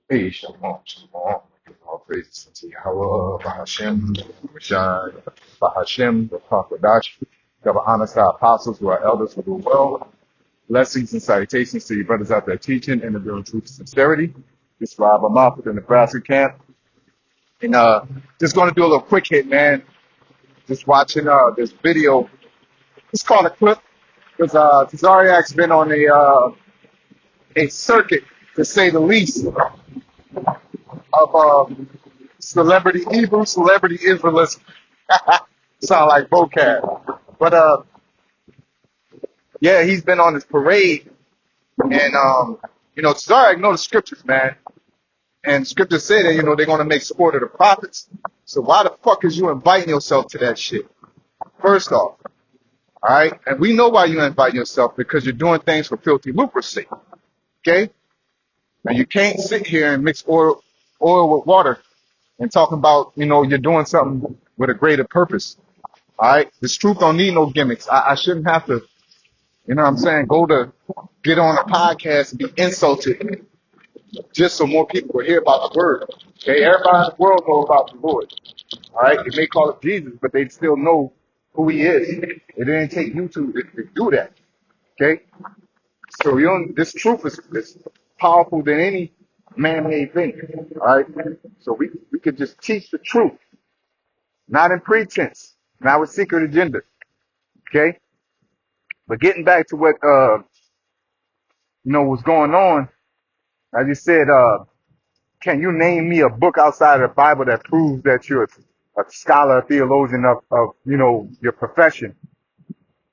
Hey, shalom, shalom. Give all praises to Yahweh, Bahashem, Rashad, Bahashem, the Pakwadash. Cover honest our apostles who are elders who do well. Blessings and salutations to you brothers out there teaching in the real truth and sincerity. This is Rob Amop with the Nebraska camp. And just going to do a little quick hit, man. Just watching this video. It's called a clip because Tazariak's been on a circuit, to say the least, of celebrity Hebrew, celebrity Israelism. Sound like vocab. But yeah, he's been on this parade, and Tazariak know the scriptures, man. And scriptures say that they're gonna make sport of the prophets. So why the fuck is you inviting yourself to that shit? First off, all right, and we know why you're inviting yourself, because you're doing things for filthy lucre's sake. Okay, and you can't sit here and mix oil with water and talk about you're doing something with a greater purpose. All right, this truth don't need no gimmicks. I shouldn't have to, what I'm saying, go to get on a podcast and be insulted just so more people will hear about the word. Okay, everybody in the world knows about the Lord. All right, they may call it Jesus, but they still know who he is. It didn't take you to do that. Okay, so this truth is powerful than any man-made thing. All right, so we could just teach the truth, not in pretense, not with secret agenda. Okay, but getting back to what was going on, I just said, can you name me a book outside of the Bible that proves that you're a scholar, a theologian of your profession?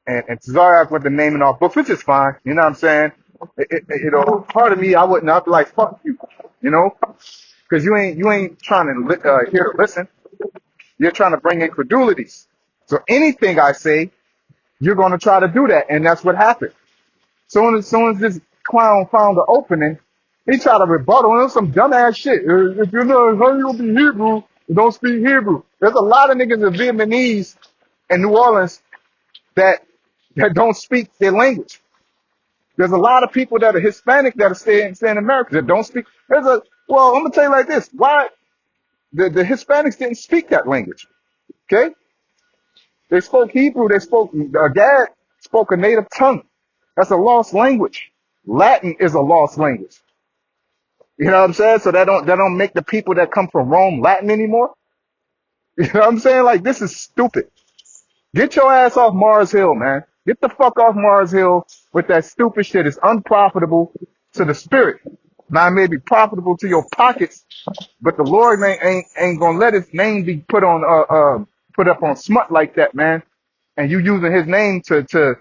And Tazariak went to naming off books, which is fine. You know what I'm saying? Part of me, I'd be like, fuck you, because you ain't trying to hear to listen. You're trying to bring in credulities. So anything I say, you're going to try to do that, and that's what happened. Soon as this clown found the opening, he tried to rebuttal, and it was some dumbass shit. If you know how you be Hebrew, you don't speak Hebrew. There's a lot of niggas in Vietnamese in New Orleans that don't speak their language. There's a lot of people that are Hispanic that are staying in America that don't speak. Well, I'm gonna tell you like this: why the Hispanics didn't speak that language? Okay, they spoke Hebrew. They spoke Gad spoke a native tongue. That's a lost language. Latin is a lost language. You know what I'm saying? So that don't make the people that come from Rome Latin anymore. You know what I'm saying? Like, this is stupid. Get your ass off Mars Hill, man. Get the fuck off Mars Hill with that stupid shit. It's unprofitable to the spirit. Now, it may be profitable to your pockets, but the Lord ain't gonna let his name be put up on smut like that, man. And you using his name to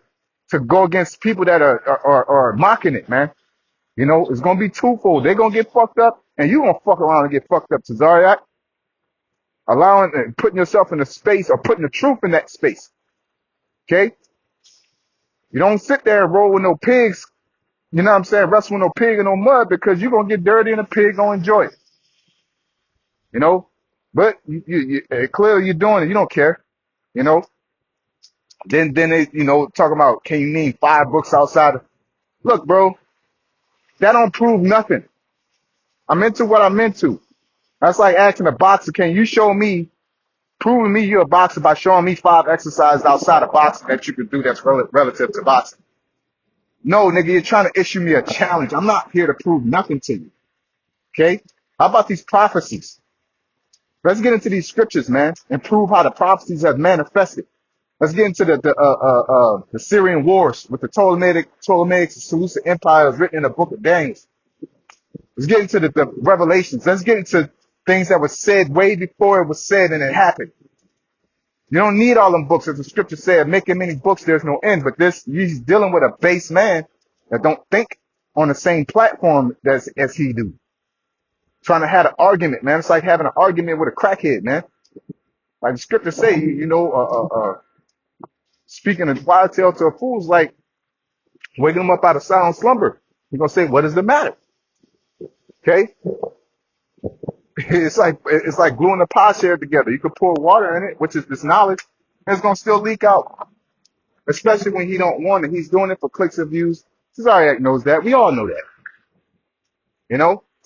go against people that are mocking it, man. It's gonna be twofold. They're gonna get fucked up, and you gonna fuck around and get fucked up, Tazariak. Allowing and putting yourself in a space or putting the truth in that space. Okay? You don't sit there and roll with no pigs, you know what I'm saying, wrestle with no pig in no mud, because you're gonna get dirty and the pig gonna enjoy it. But clearly you're doing it, you don't care, you know. Then they, talk about, can you name 5 books outside of, look, bro, that don't prove nothing. I'm into what I'm into. That's like asking a boxer, can you show me, proving me you're a boxer by showing me 5 exercises outside of boxing that you can do that's relative to boxing. No, nigga, you're trying to issue me a challenge. I'm not here to prove nothing to you. Okay? How about these prophecies? Let's get into these scriptures, man, and prove how the prophecies have manifested. Let's get into the Syrian wars with the Ptolemaic Seleucid Empire, written in the book of Daniel. Let's get into the revelations. Let's get into things that were said way before it was said and it happened. You don't need all them books. As the scripture said, making many books, there's no end. But he's dealing with a base man that don't think on the same platform as he do. Trying to have an argument, man. It's like having an argument with a crackhead, man. Like the scripture say, speaking a wild tale to a fool is like waking him up out of sound slumber. You're going to say, what is the matter? Okay? It's like gluing a pie share together. You can pour water in it, which is this knowledge, and it's going to still leak out. Especially when he don't want it. He's doing it for clicks and views. Cesariak knows that. We all know that.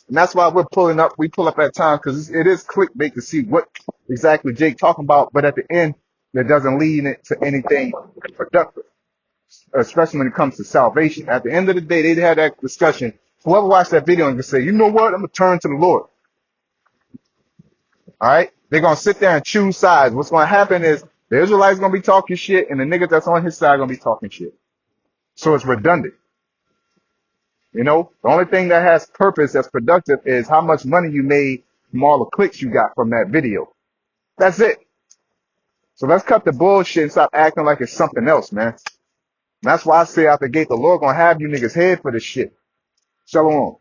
And that's why we pull up at times because it is clickbait to see what exactly Jake talking about. But at the end, that doesn't lead it to anything productive, especially when it comes to salvation. At the end of the day, they had that discussion. Whoever watched that video and can say, you know what? I'm going to turn to the Lord. All right. They're going to sit there and choose sides. What's going to happen is the Israelites going to be talking shit and the niggas that's on his side going to be talking shit. So it's redundant. You know, the only thing that has purpose that's productive is how much money you made from all the clicks you got from that video. That's it. So let's cut the bullshit and stop acting like it's something else, man. And that's why I say out the gate, the Lord gonna have you niggas head for this shit. Shalom.